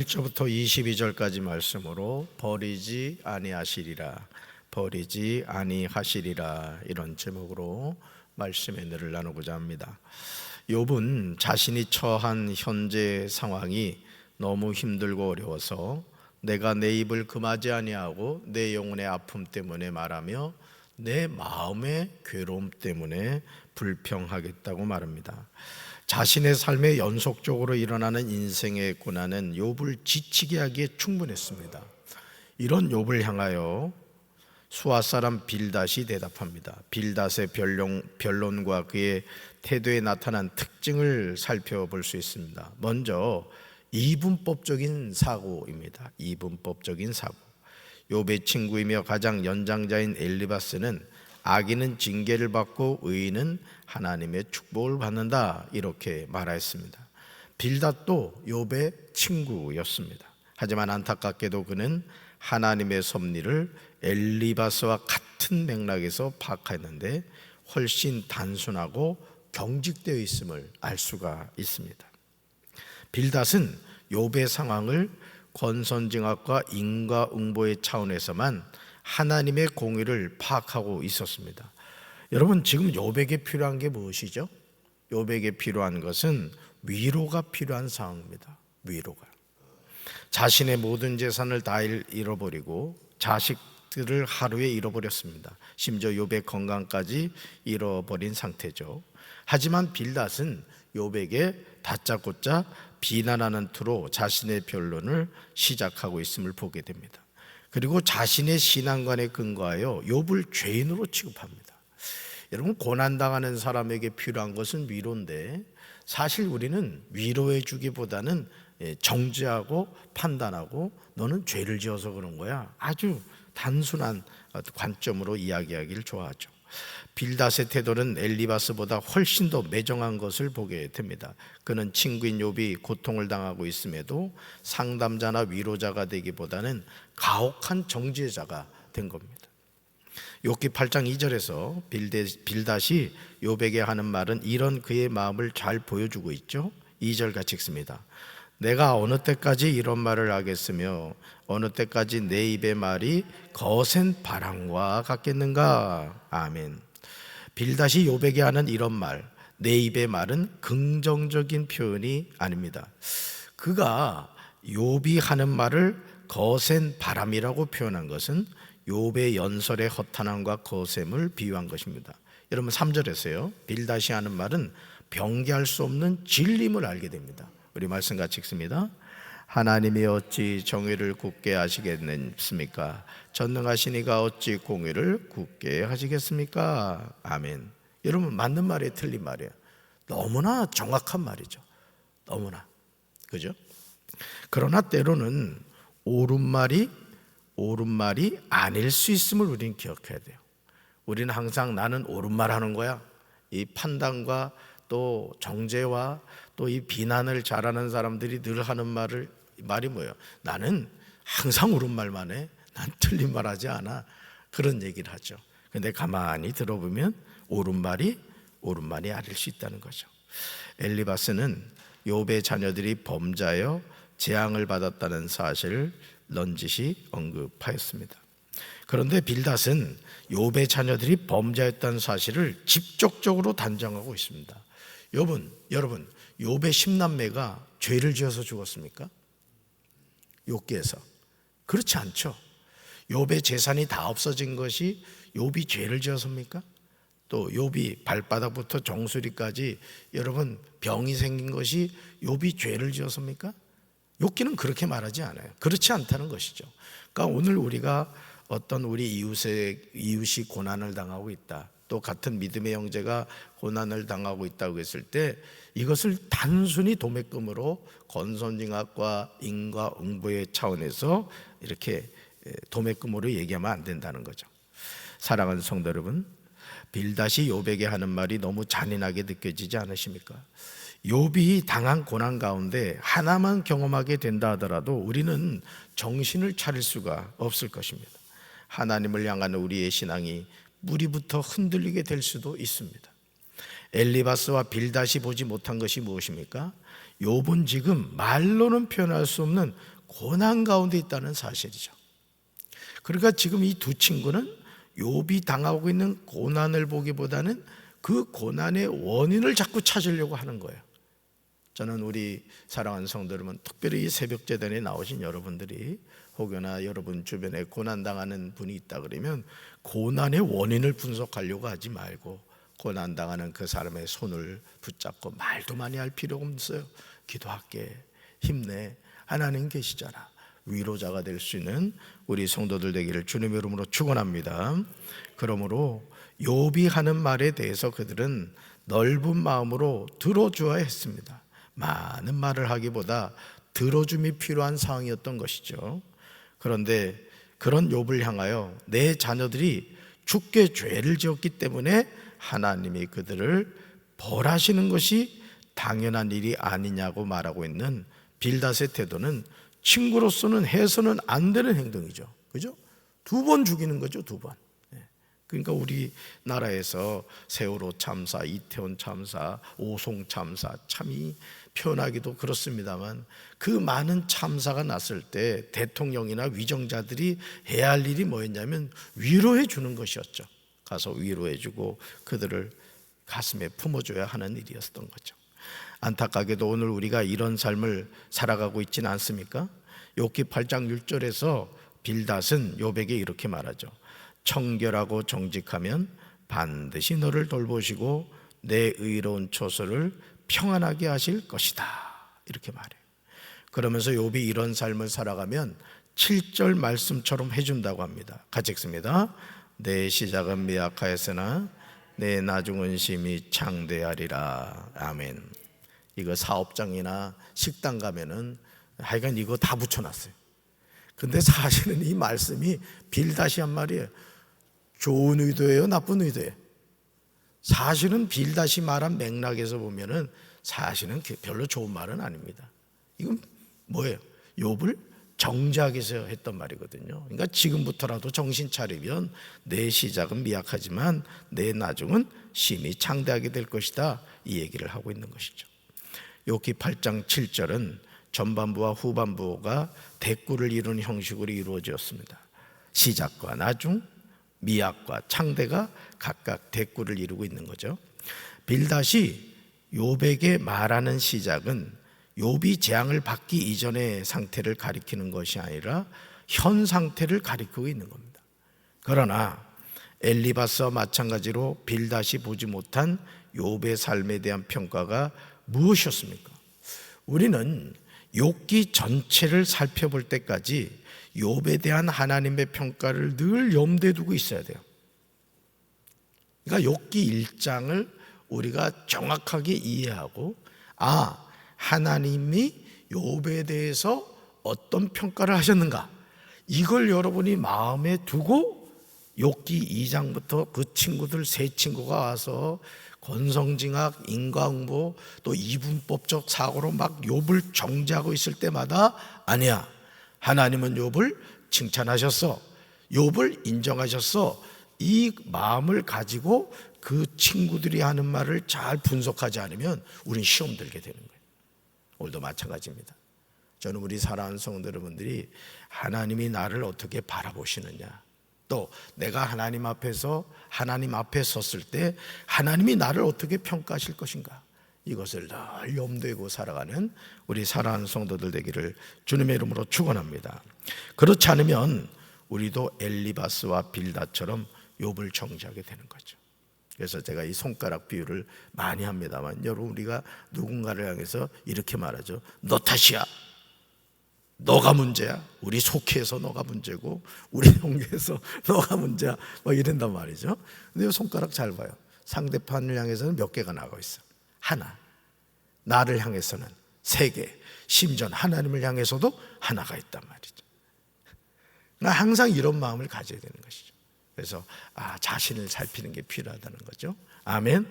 1절부터 22절까지 말씀으로 버리지 아니하시리라, 버리지 아니하시리라, 이런 제목으로 말씀의 은혜를 나누고자 합니다. 욥은 자신이 처한 현재 상황이 너무 힘들고 어려워서 내가 내 입을 금하지 아니하고 내 영혼의 아픔 때문에 말하며 내 마음의 괴로움 때문에 불평하겠다고 말합니다. 자신의 삶에 연속적으로 일어나는 인생의 고난은 욥을 지치게 하기에 충분했습니다. 이런 욥을 향하여 수아 사람 빌닷이 대답합니다. 빌닷의 변론과 그의 태도에 나타난 특징을 살펴볼 수 있습니다. 먼저 이분법적인 사고입니다. 이분법적인 사고. 욥의 친구이며 가장 연장자인 엘리바스는 악인은 징계를 받고 의인은 하나님의 축복을 받는다, 이렇게 말하였습니다. 빌닷도 욥의 친구였습니다. 하지만 안타깝게도 그는 하나님의 섭리를 엘리바스와 같은 맥락에서 파악했는데 훨씬 단순하고 경직되어 있음을 알 수가 있습니다. 빌닷은 욥의 상황을 권선징악과 인과응보의 차원에서만 하나님의 공의를 파악하고 있었습니다. 여러분, 지금 욥에게 필요한 게 무엇이죠? 욥에게 필요한 것은 위로가 필요한 상황입니다. 위로가. 자신의 모든 재산을 다 잃어버리고 자식들을 하루에 잃어버렸습니다. 심지어 욥의 건강까지 잃어버린 상태죠. 하지만 빌닷은 욥에게 다짜고짜 비난하는 투로 자신의 변론을 시작하고 있음을 보게 됩니다. 그리고 자신의 신앙관에 근거하여 욥을 죄인으로 취급합니다. 여러분, 고난당하는 사람에게 필요한 것은 위로인데 사실 우리는 위로해 주기보다는 정죄하고 판단하고 너는 죄를 지어서 그런 거야, 아주 단순한 관점으로 이야기하기를 좋아하죠. 빌닷의 태도는 엘리바스보다 훨씬 더 매정한 것을 보게 됩니다. 그는 친구인 욥이 고통을 당하고 있음에도 상담자나 위로자가 되기보다는 가혹한 정죄자가 된 겁니다. 욥기 8장 2절에서 빌닷이 욥에게 하는 말은 이런 그의 마음을 잘 보여주고 있죠. 2절 같이 읽습니다. 내가 어느 때까지 이런 말을 하겠으며 어느 때까지 내 입의 말이 거센 바람과 같겠는가. 아멘. 빌닷이 욥에게 하는 이런 말, 내 입의 말은 긍정적인 표현이 아닙니다. 그가 욥이 하는 말을 거센 바람이라고 표현한 것은 욥의 연설의 허탄함과 거셈을 비유한 것입니다. 여러분, 3절에서요, 빌닷이 하는 말은 변개할 수 없는 진림을 알게 됩니다. 우리 말씀 같이 읽습니다. 하나님이 어찌 정의를 굳게 하시겠습니까? 전능하시니가 어찌 공의를 굳게 하시겠습니까? 아멘. 여러분, 맞는 말이에요, 틀린 말이에요? 너무나 정확한 말이죠. 너무나. 그죠? 그러나 때로는 옳은 말이 아닐 수 있음을 우리는 기억해야 돼요. 우리는 항상 나는 옳은 말 하는 거야, 이 판단과 또 정죄와 또 이 비난을 잘하는 사람들이 늘 하는 말이 뭐예요? 나는 항상 옳은 말만 해, 난 틀린 말 하지 않아, 그런 얘기를 하죠. 근데 가만히 들어보면 옳은 말이 아닐 수 있다는 거죠. 엘리바스는 욥의 자녀들이 범죄하여 재앙을 받았다는 사실을 넌지시 언급하였습니다. 그런데 빌닷은 욥의 자녀들이 범죄했다는 사실을 직접적으로 단정하고 있습니다. 여러분, 욥의 10남매가 죄를 지어서 죽었습니까? 욥기에서 그렇지 않죠. 욥의 재산이 다 없어진 것이 욥이 죄를 지어서입니까? 또 욥이 발바닥부터 정수리까지 여러분 병이 생긴 것이 욥이 죄를 지어서입니까? 욥기는 그렇게 말하지 않아요. 그렇지 않다는 것이죠. 그러니까 오늘 우리가 어떤 우리 이웃이 고난을 당하고 있다, 또 같은 믿음의 형제가 고난을 당하고 있다고 했을 때 이것을 단순히 도매금으로 권선징악과 인과응보의 차원에서 이렇게 도매금으로 얘기하면 안 된다는 거죠. 사랑하는 성도 여러분, 빌닷이 욥에게 하는 말이 너무 잔인하게 느껴지지 않으십니까? 욥이 당한 고난 가운데 하나만 경험하게 된다 하더라도 우리는 정신을 차릴 수가 없을 것입니다. 하나님을 향한 우리의 신앙이 뿌리부터 흔들리게 될 수도 있습니다. 엘리바스와 빌닷이 보지 못한 것이 무엇입니까? 욥은 지금 말로는 표현할 수 없는 고난 가운데 있다는 사실이죠. 그러니까 지금 이 두 친구는 욥이 당하고 있는 고난을 보기보다는 그 고난의 원인을 자꾸 찾으려고 하는 거예요. 저는 우리 사랑하는 성도 여러분, 특별히 이 새벽제단에 나오신 여러분들이 혹여나 여러분 주변에 고난당하는 분이 있다 그러면 고난의 원인을 분석하려고 하지 말고 고난당하는 그 사람의 손을 붙잡고 말도 많이 할 필요가 없어요. 기도할게, 힘내, 하나님 계시잖아. 위로자가 될 수 있는 우리 성도들 되기를 주님의 이름으로 축원합니다. 그러므로 욥이 하는 말에 대해서 그들은 넓은 마음으로 들어주어야 했습니다. 많은 말을 하기보다 들어줌이 필요한 상황이었던 것이죠. 그런데 그런 욥을 향하여 내 자녀들이 주께 죄를 지었기 때문에 하나님이 그들을 벌하시는 것이 당연한 일이 아니냐고 말하고 있는 빌닷의 태도는 친구로서는 해서는 안 되는 행동이죠. 그죠? 2번 죽이는 거죠, 2번. 그러니까 우리나라에서 세월호 참사, 이태원 참사, 오송 참사, 참이 표현하기도 그렇습니다만 그 많은 참사가 났을 때 대통령이나 위정자들이 해야 할 일이 뭐였냐면 위로해 주는 것이었죠. 가서 위로해 주고 그들을 가슴에 품어줘야 하는 일이었던 거죠. 안타깝게도 오늘 우리가 이런 삶을 살아가고 있지는 않습니까? 욥기 8장 6절에서 빌닷은 욥에게 이렇게 말하죠. 청결하고 정직하면 반드시 너를 돌보시고 내 의로운 초소를 평안하게 하실 것이다, 이렇게 말해요. 그러면서 욥이 이런 삶을 살아가면 7절 말씀처럼 해준다고 합니다. 같이 읽습니다. 내 시작은 미약하였으나 내 나중은 심히 창대하리라. 아멘. 이거 사업장이나 식당 가면은 하여간 이거 다 붙여놨어요. 근데 사실은 이 말씀이 빌닷이 한 말이에요. 좋은 의도예요, 나쁜 의도예요? 사실은 빌닷이 말한 맥락에서 보면은 사실은 별로 좋은 말은 아닙니다. 이건 뭐예요? 욥을 정죄하기 위해서 했던 말이거든요. 그러니까 지금부터라도 정신 차리면 내 시작은 미약하지만 내 나중은 심히 창대하게 될 것이다, 이 얘기를 하고 있는 것이죠. 욥기 8장 7절은 전반부와 후반부가 대꾸를 이루는 형식으로 이루어졌습니다. 시작과 나중, 미약과 창대가 각각 대꾸를 이루고 있는 거죠. 빌닷이 욥에게 말하는 시작은 욥이 재앙을 받기 이전의 상태를 가리키는 것이 아니라 현 상태를 가리키고 있는 겁니다. 그러나 엘리바스와 마찬가지로 빌닷이 보지 못한 욥의 삶에 대한 평가가 무엇이었습니까? 우리는 욥기 전체를 살펴볼 때까지 욥에 대한 하나님의 평가를 늘 염두에 두고 있어야 돼요. 그러니까 욥기 1장을 우리가 정확하게 이해하고, 하나님이 욥에 대해서 어떤 평가를 하셨는가, 이걸 여러분이 마음에 두고 욥기 2장부터 그 친구들 세 친구가 와서 권성징악, 인과응보, 또 이분법적 사고로 막 욥을 정죄하고 있을 때마다 아니야, 하나님은 욥을 칭찬하셨어, 욥을 인정하셨어, 이 마음을 가지고 그 친구들이 하는 말을 잘 분석하지 않으면 우린 시험 들게 되는 거예요. 오늘도 마찬가지입니다. 저는 우리 사랑하는 성도 여러분들이 하나님이 나를 어떻게 바라보시느냐, 또 내가 하나님 앞에 섰을 때 하나님이 나를 어떻게 평가하실 것인가, 이것을 늘 염두에 두고 살아가는 우리 사랑하는 성도들 되기를 주님의 이름으로 축원합니다. 그렇지 않으면 우리도 엘리바스와 빌닷처럼 욥을 정죄하게 되는 거죠. 그래서 제가 이 손가락 비유를 많이 합니다만, 여러분 우리가 누군가를 향해서 이렇게 말하죠. 너 탓이야, 너가 문제야, 우리 속해서 너가 문제고 우리 형제에서 너가 문제야, 뭐 이런단 말이죠. 근데 이 손가락 잘 봐요. 상대편을 향해서는 몇 개가 나가 있어? 하나. 나를 향해서는 3개, 심지어 하나님을 향해서도 하나가 있단 말이죠. 그러니까 항상 이런 마음을 가져야 되는 것이죠. 그래서 자신을 살피는 게 필요하다는 거죠. 아멘.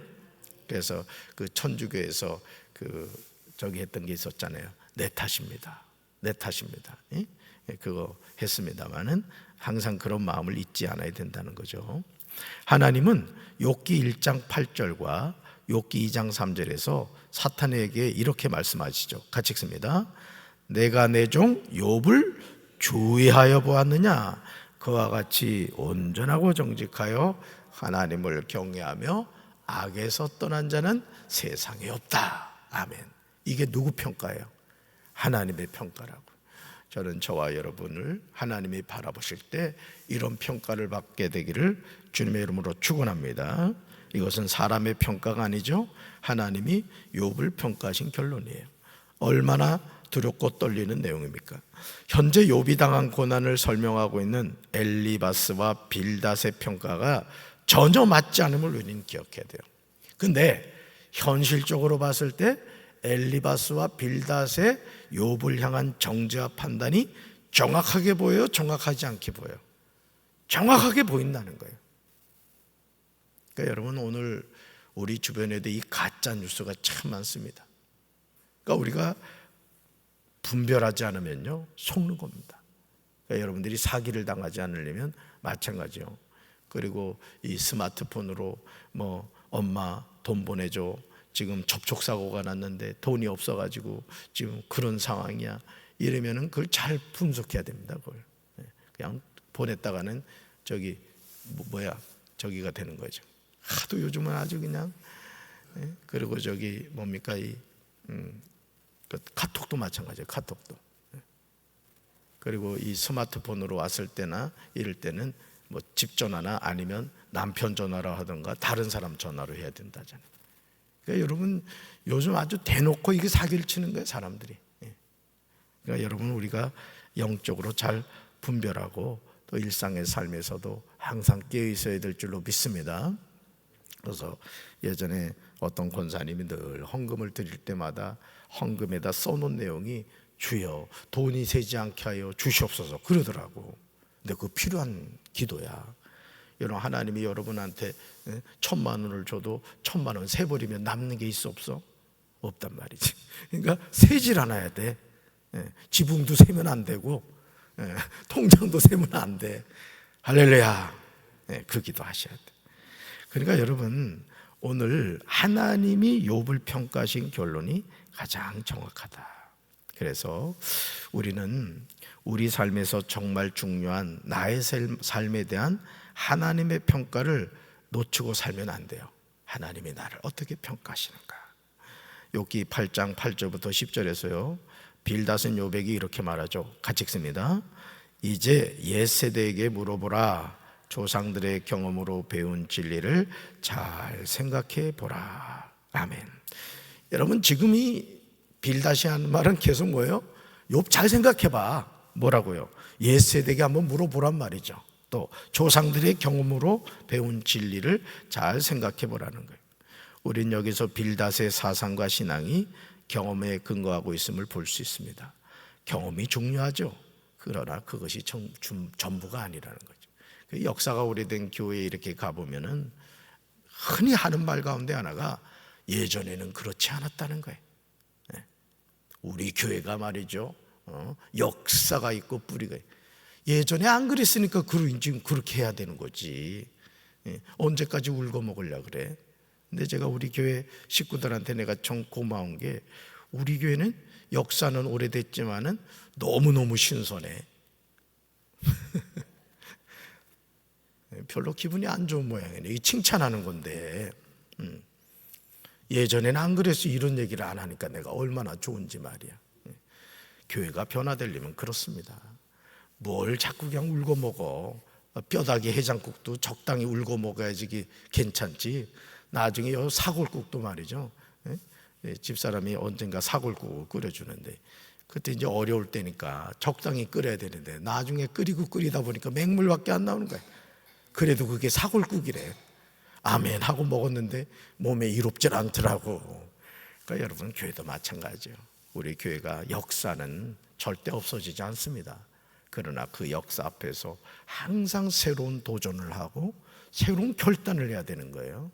그래서 그 천주교에서 저기 했던 게 있었잖아요. 내 탓입니다. 내 탓입니다. 그거 했습니다만은 항상 그런 마음을 잊지 않아야 된다는 거죠. 하나님은 욥기 1장 8절과 욥기 2장 3절에서 사탄에게 이렇게 말씀하시죠. 같이 읽습니다. 내가 내 종 욥을 주의하여 보았느냐? 그와 같이 온전하고 정직하여 하나님을 경외하며 악에서 떠난 자는 세상에 없다. 아멘. 이게 누구 평가예요? 하나님의 평가라고. 저는 저와 여러분을 하나님이 바라보실 때 이런 평가를 받게 되기를 주님의 이름으로 축원합니다. 이것은 사람의 평가가 아니죠. 하나님이 욥을 평가하신 결론이에요. 얼마나 두렵고 떨리는 내용입니까? 현재 욥이 당한 고난을 설명하고 있는 엘리바스와 빌닷의 평가가 전혀 맞지 않음을 우리는 기억해야 돼요. 근데 현실적으로 봤을 때 엘리바스와 빌닷의 욥을 향한 정죄와 판단이 정확하게 보여요? 정확하지 않게 보여요? 정확하게 보인다는 거예요. 그러니까 여러분, 오늘 우리 주변에도 이 가짜 뉴스가 참 많습니다. 그러니까 우리가 분별하지 않으면요 속는 겁니다. 그러니까 여러분들이 사기를 당하지 않으려면 마찬가지요. 그리고 이 스마트폰으로 뭐 엄마 돈 보내줘, 지금 접촉사고가 났는데 돈이 없어가지고 지금 그런 상황이야, 이러면은 그걸 잘 분석해야 됩니다. 그걸 그냥 보냈다가는 저기가 되는 거죠. 하도 요즘은 아주 그냥. 그리고 뭡니까 그 카톡도 마찬가지예요. 카톡도. 그리고 이 스마트폰으로 왔을 때나 이럴 때는 뭐 집 전화나 아니면 남편 전화로 하든가 다른 사람 전화로 해야 된다잖아요. 그러니까 여러분, 요즘 아주 대놓고 이게 사기를 치는 거예요, 사람들이. 그러니까 여러분, 우리가 영적으로 잘 분별하고 또 일상의 삶에서도 항상 깨어 있어야 될 줄로 믿습니다. 그래서 예전에 어떤 권사님이 늘 헌금을 드릴 때마다 헌금에다 써놓은 내용이 주여 돈이 새지 않게 하여 주시옵소서 그러더라고. 근데 그거 필요한 기도야. 여러분, 하나님이 여러분한테 1,000만 원을 줘도 1,000만 원 세버리면 남는 게 있어 없어? 없단 말이지. 그러니까 세질 않아야 돼. 지붕도 세면 안 되고 통장도 세면 안 돼. 할렐루야. 그 기도 하셔야 돼. 그러니까 여러분, 오늘 하나님이 욥을 평가하신 결론이 가장 정확하다. 그래서 우리는 우리 삶에서 정말 중요한 나의 삶에 대한 하나님의 평가를 놓치고 살면 안 돼요. 하나님이 나를 어떻게 평가하시는가? 욥기 8장 8절부터 10절에서요 빌닷은 욥에게 이렇게 말하죠. 같이 읽습니다. 이제 옛세대에게 물어보라. 조상들의 경험으로 배운 진리를 잘 생각해 보라. 아멘. 여러분, 지금 이 빌닷이 하는 말은 계속 뭐예요? 욥 잘 생각해 봐. 뭐라고요? 옛세대에게 한번 물어보란 말이죠. 또 조상들의 경험으로 배운 진리를 잘 생각해 보라는 거예요. 우린 여기서 빌닷의 사상과 신앙이 경험에 근거하고 있음을 볼 수 있습니다. 경험이 중요하죠. 그러나 그것이 전부가 아니라는 거죠. 역사가 오래된 교회에 이렇게 가보면은 흔히 하는 말 가운데 하나가 예전에는 그렇지 않았다는 거예요. 우리 교회가 말이죠, 역사가 있고 뿌리가 있고, 예전에 안 그랬으니까 지금 그렇게 해야 되는 거지. 언제까지 울고 먹으려고 그래? 근데 제가 우리 교회 식구들한테 내가 좀 고마운 게, 우리 교회는 역사는 오래됐지만은 너무너무 신선해. 별로 기분이 안 좋은 모양이네. 이 칭찬하는 건데 예전에는 안 그랬어, 이런 얘기를 안 하니까 내가 얼마나 좋은지 말이야. 교회가 변화되려면 그렇습니다. 뭘 자꾸 그냥 울고 먹어. 뼈다귀 해장국도 적당히 울고 먹어야지 괜찮지. 나중에 사골국도 말이죠, 집사람이 언젠가 사골국을 끓여주는데 그때 이제 어려울 때니까 적당히 끓여야 되는데 나중에 끓이다 보니까 맹물밖에 안 나오는 거야. 그래도 그게 사골국이래. 아멘 하고 먹었는데 몸에 이롭질 않더라고. 그러니까 여러분, 교회도 마찬가지예요. 우리 교회가 역사는 절대 없어지지 않습니다. 그러나 그 역사 앞에서 항상 새로운 도전을 하고 새로운 결단을 해야 되는 거예요.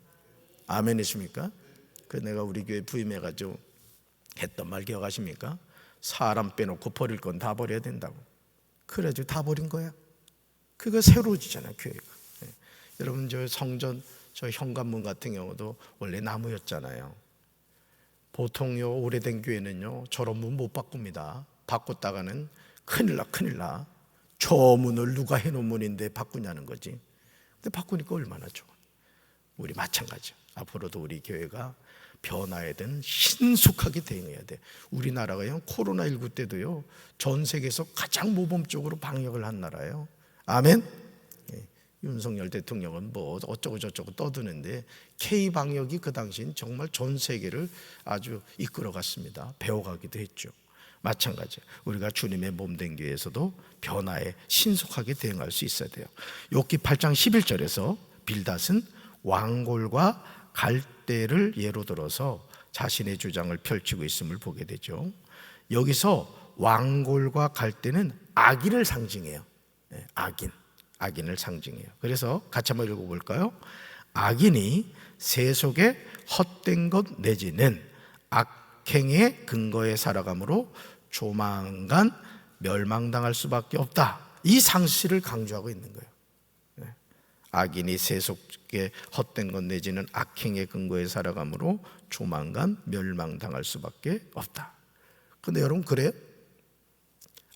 아멘이십니까? 내가 우리 교회 부임해가지고 했던 말 기억하십니까? 사람 빼놓고 버릴 건 다 버려야 된다고. 그래가지고 다 버린 거야. 그거 새로워지잖아요, 교회가. 여러분, 저 성전 저 현관문 같은 경우도 원래 나무였잖아요. 보통요 오래된 교회는요 저런 문 못 바꿉니다. 바꿨다가는 큰일 나. 저 문을 누가 해놓은 문인데 바꾸냐는 거지. 근데 바꾸니까 얼마나 좋아. 우리 마찬가지야. 앞으로도 우리 교회가 변화에든 신속하게 대응해야 돼. 우리나라가요 코로나19 때도요 전 세계에서 가장 모범적으로 방역을 한 나라예요. 아멘. 윤석열 대통령은 뭐 어쩌고 저쩌고 떠드는데 K방역이 그 당시엔 정말 전 세계를 아주 이끌어갔습니다. 배워가기도 했죠. 마찬가지 우리가 주님의 몸된 교회에서도 변화에 신속하게 대응할 수 있어야 돼요. 욥기 8장 11절에서 빌닷은 왕골과 갈대를 예로 들어서 자신의 주장을 펼치고 있음을 보게 되죠. 여기서 왕골과 갈대는 악인을 상징해요. 악인을 상징해요. 그래서 같이 한번 읽어볼까요? 악인이 세속에 헛된 것 내지는 악행의 근거에 살아가므로 조만간 멸망당할 수밖에 없다. 이 상실을 강조하고 있는 거예요. 악인이 세속에 헛된 것 내지는 악행의 근거에 살아가므로 조만간 멸망당할 수밖에 없다. 근데 여러분 그래요?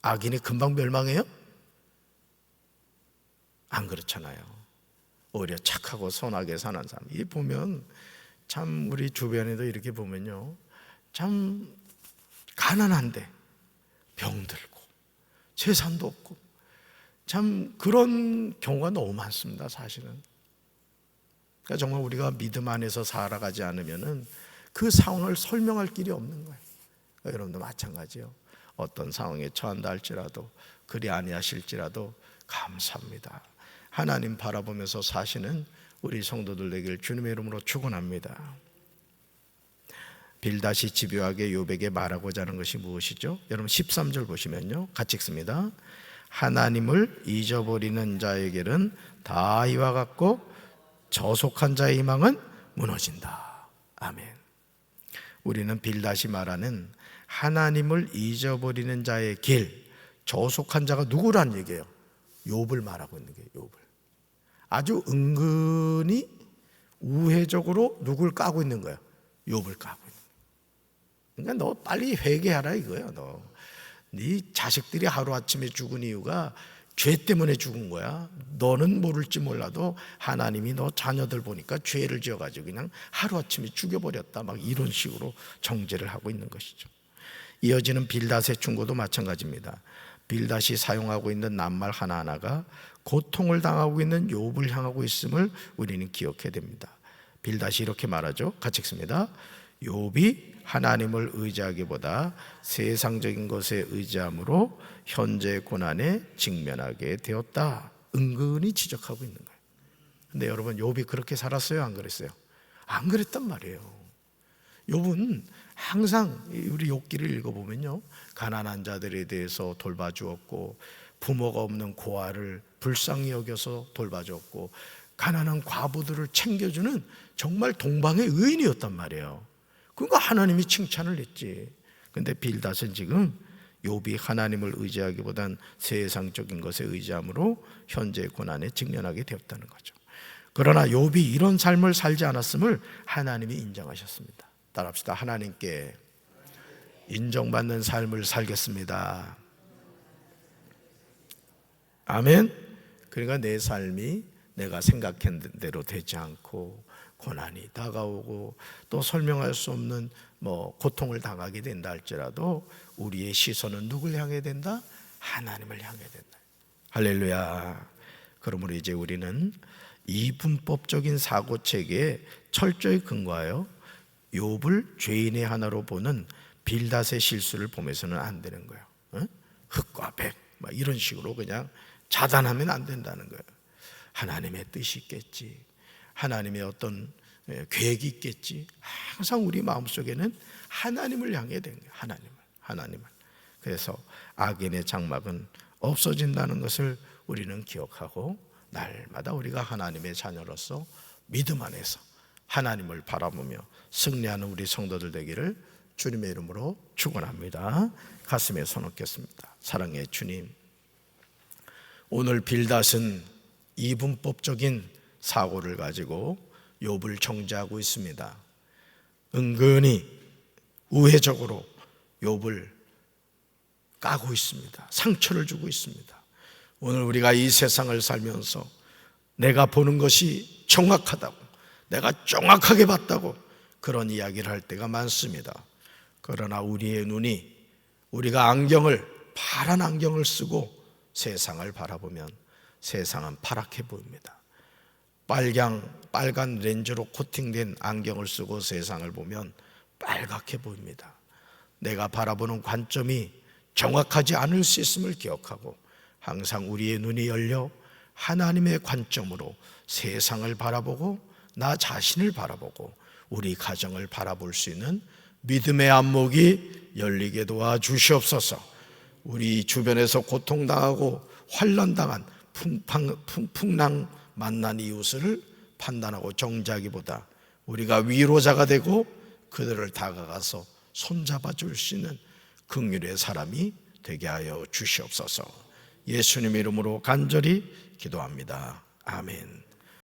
악인이 금방 멸망해요? 안 그렇잖아요. 오히려 착하고 선하게 사는 사람 이 보면 참 우리 주변에도 이렇게 보면요 참 가난한데 병들고 재산도 없고 참 그런 경우가 너무 많습니다. 사실은 그러니까 정말 우리가 믿음 안에서 살아가지 않으면은 그 상황을 설명할 길이 없는 거예요. 그러니까 여러분도 마찬가지요. 어떤 상황에 처한다 할지라도 그리 아니하실지라도 감사합니다. 하나님 바라보면서 사시는 우리 성도들 되길 주님의 이름으로 축원합니다. 빌닷이 집요하게 욥에게 말하고자 하는 것이 무엇이죠? 여러분 13절 보시면요 같이 읽습니다. 하나님을 잊어버리는 자에게는 다 이와 같고 저속한 자의 희망은 무너진다. 아멘. 우리는 빌닷이 말하는 하나님을 잊어버리는 자의 길, 저속한 자가 누구란 얘기예요? 욥을 말하고 있는 게 욥을. 아주 은근히 우회적으로 누굴 까고 있는 거예요? 욥을 까고 있는 거예요. 그러니까 너 빨리 회개하라 이거예요. 네 자식들이 하루아침에 죽은 이유가 죄 때문에 죽은 거야. 너는 모를지 몰라도 하나님이 너 자녀들 보니까 죄를 지어가지고 그냥 하루아침에 죽여버렸다 막 이런 식으로 정죄를 하고 있는 것이죠. 이어지는 빌닷의 충고도 마찬가지입니다. 빌닷이 사용하고 있는 낱말 하나하나가 고통을 당하고 있는 욥을 향하고 있음을 우리는 기억해야 됩니다. 빌닷이 이렇게 말하죠. 같이 읽습니다. 욥이 하나님을 의지하기보다 세상적인 것에 의지함으로 현재 고난에 직면하게 되었다. 은근히 지적하고 있는 거예요. 근데 여러분 욥이 그렇게 살았어요? 안 그랬어요? 안 그랬단 말이에요. 욥은 항상 우리 욥기를 읽어보면요 가난한 자들에 대해서 돌봐주었고 부모가 없는 고아를 불쌍히 여겨서 돌봐주었고 가난한 과부들을 챙겨주는 정말 동방의 의인이었단 말이에요. 그러니까 하나님이 칭찬을 했지. 근데 빌닷은 지금 욥이 하나님을 의지하기보단 세상적인 것에 의지함으로 현재의 고난에 직면하게 되었다는 거죠. 그러나 욥이 이런 삶을 살지 않았음을 하나님이 인정하셨습니다. 따라합시다. 하나님께 인정받는 삶을 살겠습니다. 아멘. 그러니까 내 삶이 내가 생각한 대로 되지 않고 고난이 다가오고 또 설명할 수 없는 고통을 당하게 된다 할지라도 우리의 시선은 누굴 향해 된다? 하나님을 향해 된다. 할렐루야. 그러므로 이제 우리는 이분법적인 사고체계에 철저히 근거하여 욥을 죄인의 하나로 보는 빌닷의 실수를 보면서는 안 되는 거예요. 흑과 백 이런 식으로 그냥 자단하면 안 된다는 거예요. 하나님의 뜻이 있겠지. 하나님의 어떤 계획이 있겠지. 항상 우리 마음속에는 하나님을 향해 되는 거예요. 하나님을. 그래서 악인의 장막은 없어진다는 것을 우리는 기억하고 날마다 우리가 하나님의 자녀로서 믿음 안에서 하나님을 바라보며 승리하는 우리 성도들 되기를 주님의 이름으로 축원합니다. 가슴에 손 얹겠습니다. 사랑의 주님, 오늘 빌닷은 이분법적인 사고를 가지고 욥을 정죄하고 있습니다. 은근히 우회적으로 욥을 까고 있습니다. 상처를 주고 있습니다. 오늘 우리가 이 세상을 살면서 내가 보는 것이 정확하다고, 내가 정확하게 봤다고 그런 이야기를 할 때가 많습니다. 그러나 우리의 눈이, 우리가 파란 안경을 쓰고 세상을 바라보면 세상은 파랗게 보입니다. 빨간 렌즈로 코팅된 안경을 쓰고 세상을 보면 빨갛게 보입니다. 내가 바라보는 관점이 정확하지 않을 수 있음을 기억하고 항상 우리의 눈이 열려 하나님의 관점으로 세상을 바라보고 나 자신을 바라보고 우리 가정을 바라볼 수 있는 믿음의 안목이 열리게 도와주시옵소서. 우리 주변에서 고통당하고 환난당한 풍랑 만난 이웃을 판단하고 정죄하기보다 우리가 위로자가 되고 그들을 다가가서 손잡아 줄 수 있는 긍휼의 사람이 되게 하여 주시옵소서. 예수님 이름으로 간절히 기도합니다. 아멘.